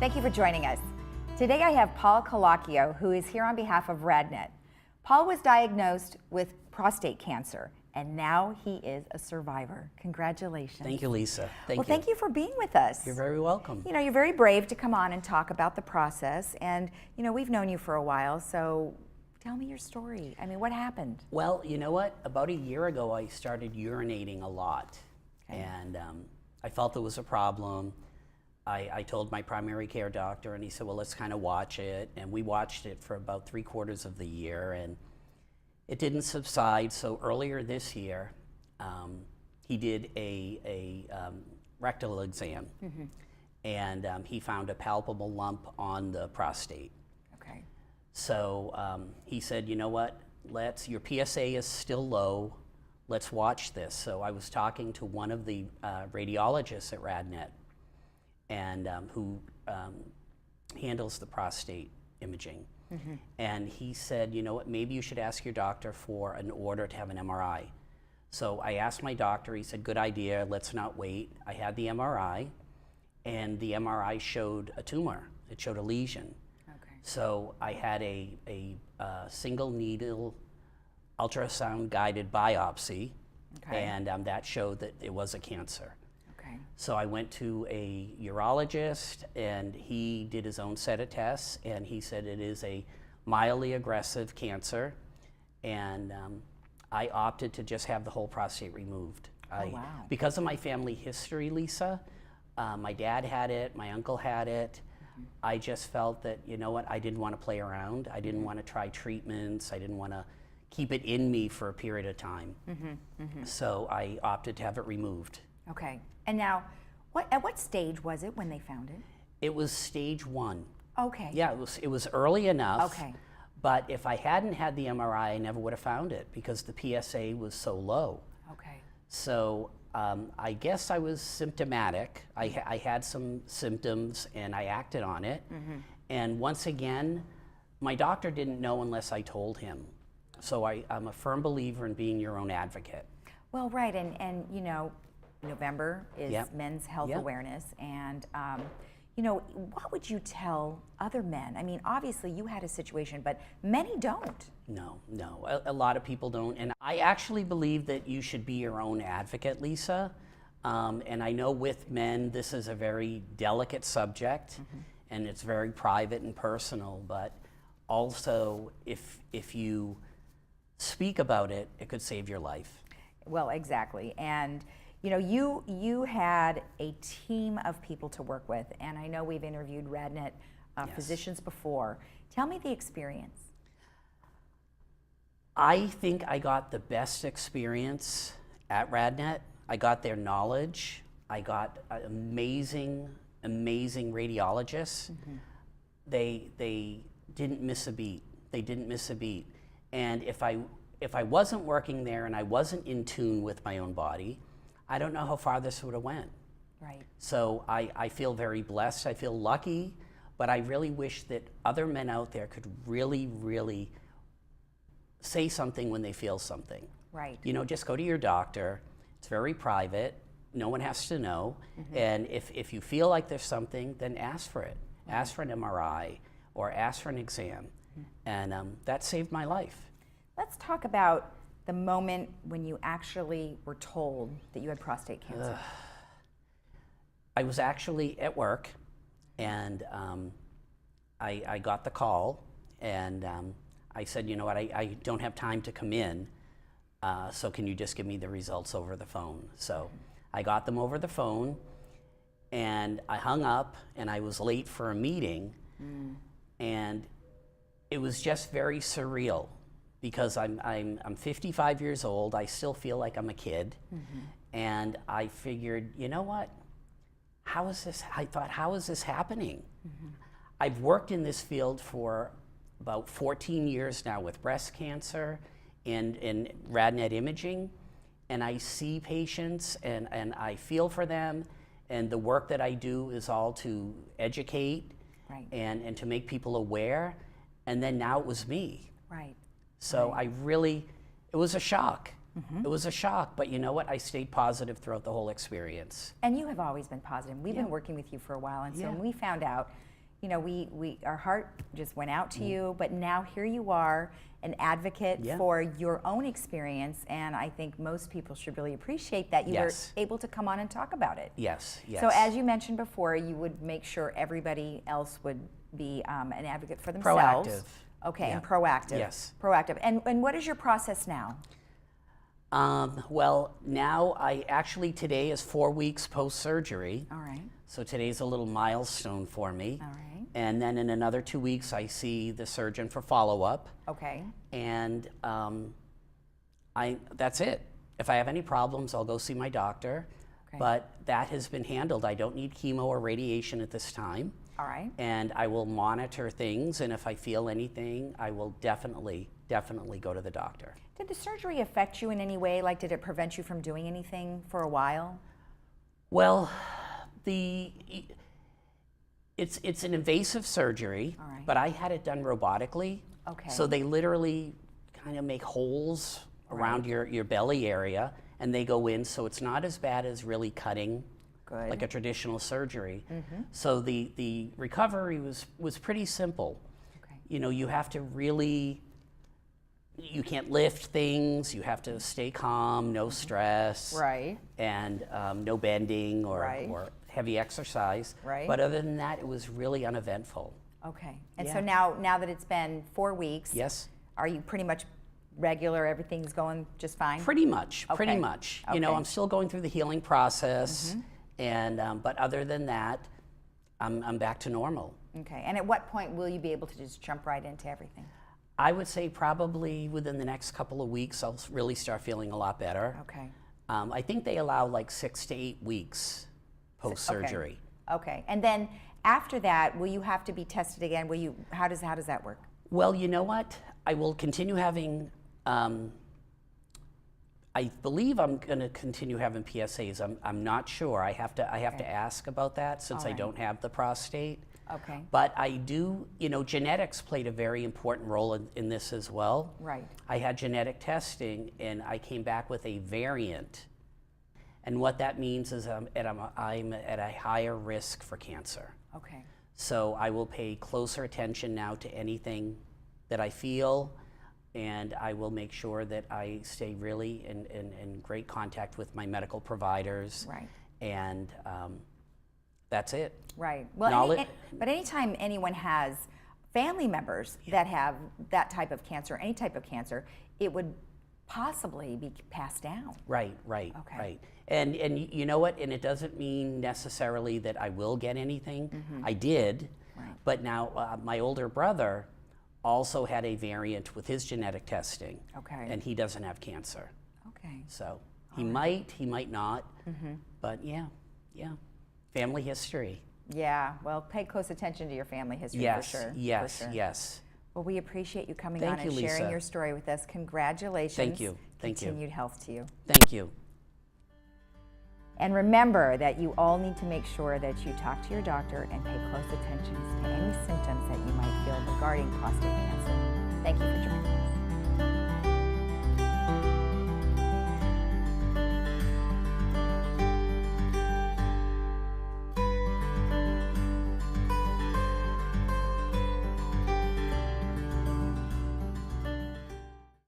Thank you for joining us. Today I have Paul Colacchio, who is here on behalf of Radnet. Paul was diagnosed with prostate cancer, and now he is a survivor. Congratulations. Thank you, Lisa. Thank you for being with us. You're very welcome. You know, you're very brave to come on and talk about the process, and you know, we've known you for a while, so tell me your story. I mean, what happened? Well, you know what? About a year ago, I started urinating a lot, and I felt there was a problem. I told my primary care doctor, and he said, well, let's kind of watch it. And we watched it for about 3/4 of the year, and it didn't subside. So earlier this year, he did a rectal exam, and he found a palpable lump on the prostate. Okay. So he said, you know what, your PSA is still low, let's watch this. So I was talking to one of the radiologists at Radnet, and who handles the prostate imaging. And he said, you know what, maybe you should ask your doctor for an order to have an MRI. So I asked my doctor, he said, good idea, let's not wait. I had the MRI, and the MRI showed a tumor. It showed a lesion. Okay. So I had a single needle ultrasound guided biopsy, and that showed that it was a cancer. So I went to a urologist, and he did his own set of tests, and he said it is a mildly aggressive cancer, and I opted to just have the whole prostate removed. Wow. Because of my family history, Lisa, my dad had it, my uncle had it. I just felt that, you know what, I didn't want to play around. I didn't want to try treatments. I didn't want to keep it in me for a period of time. So I opted to have it removed. Okay. And now, at what stage was it when they found it? It was stage 1. Okay. Yeah, it was early enough. Okay. But if I hadn't had the MRI, I never would have found it because the PSA was so low. Okay. So I guess I was symptomatic. I had some symptoms, and I acted on it. And once again, my doctor didn't know unless I told him. So I'm a firm believer in being your own advocate. Well, right, and you know, November is Men's Health Awareness, and you know, what would you tell other men? I mean, obviously you had a situation, but many don't. No, a lot of people don't, and I actually believe that you should be your own advocate, Lisa. And I know with men, this is a very delicate subject, and it's very private and personal, but also if you speak about it, it could save your life. Well, exactly, and you know, you had a team of people to work with, and I know we've interviewed Radnet physicians before. Tell me the experience. I think I got the best experience at Radnet. I got their knowledge. I got amazing radiologists. They didn't miss a beat. They didn't miss a beat. And if I wasn't working there and I wasn't in tune with my own body, I don't know how far this would have went. Right. So I feel very blessed. I feel lucky, but I really wish that other men out there could really say something when they feel something. Right. You know, just go to your doctor. It's very private. No one has to know. And if you feel like there's something, then ask for it. Ask for an MRI or ask for an exam. And that saved my life. Let's talk about the moment when you actually were told that you had prostate cancer. I was actually at work, and I got the call, and I said, you know what, I don't have time to come in, so can you just give me the results over the phone? So I got them over the phone, and I hung up, and I was late for a meeting, and it was just very surreal. Because I'm 55 years old, I still feel like I'm a kid, and I figured, you know what? How is this? I thought, how is this happening? I've worked in this field for about 14 years now with breast cancer and Radnet imaging, and I see patients and I feel for them, and the work that I do is all to educate and to make people aware, and then now it was me. Right. So it was a shock. It was a shock, but you know what? I stayed positive throughout the whole experience. And you have always been positive. We've been working with you for a while, and so when we found out, you know, our heart just went out to you, but now here you are, an advocate for your own experience, and I think most people should really appreciate that you were able to come on and talk about it. Yes, yes. So as you mentioned before, you would make sure everybody else would be an advocate for themselves. Proactive. Okay, and proactive. Yes. Proactive. And what is your process now? Well, now today is 4 weeks post-surgery. All right. So today's a little milestone for me. All right. And then in another 2 weeks, I see the surgeon for follow-up. Okay. And that's it. If I have any problems, I'll go see my doctor. Okay. But that has been handled. I don't need chemo or radiation at this time. All right. And I will monitor things, and if I feel anything, I will definitely go to the doctor. Did the surgery affect you in any way? Like, did it prevent you from doing anything for a while? Well, it's an invasive surgery, but I had it done robotically. Okay. So they literally kind of make holes around your belly area, and they go in, so it's not as bad as really cutting like a traditional surgery. So the recovery was pretty simple. Okay. You know, you have to really, you can't lift things, you have to stay calm, no stress, and no bending or heavy exercise. But other than that, it was really uneventful. Okay. And so now that it's been 4 weeks, are you pretty much regular, everything's going just fine? Pretty much. You know, I'm still going through the healing process, and but other than that, I'm back to normal. Okay. And at what point will you be able to just jump right into everything? I would say probably within the next couple of weeks, I'll really start feeling a lot better. Okay. I think they allow like 6 to 8 weeks post-surgery. Okay. And then after that, will you have to be tested again? How does that work? Well, you know what? I will continue having, I believe I'm going to continue having PSAs. I'm not sure. I have to ask about that since I don't have the prostate. Okay. But I do, you know, genetics played a very important role in this as well. Right. I had genetic testing, and I came back with a variant. And what that means is I'm at a higher risk for cancer. Okay. So I will pay closer attention now to anything that I feel, and I will make sure that I stay really in great contact with my medical providers. Right. And that's it. Right. Well, but anytime anyone has family members that have that type of cancer, any type of cancer, it would possibly be passed down. Right. Okay. Right. And you know what? And it doesn't mean necessarily that I will get anything. I did. Right. But now my older brother also had a variant with his genetic testing. Okay. And he doesn't have cancer. Okay. So he might not. But yeah. Family history. Yeah, well, pay close attention to your family history for sure. Yes. Well, we appreciate you coming on and sharing your story with us. Congratulations. Thank you. Continued health to you. Thank you. And remember that you all need to make sure that you talk to your doctor and pay close attention to any symptoms that you might feel regarding prostate cancer. Thank you for joining us.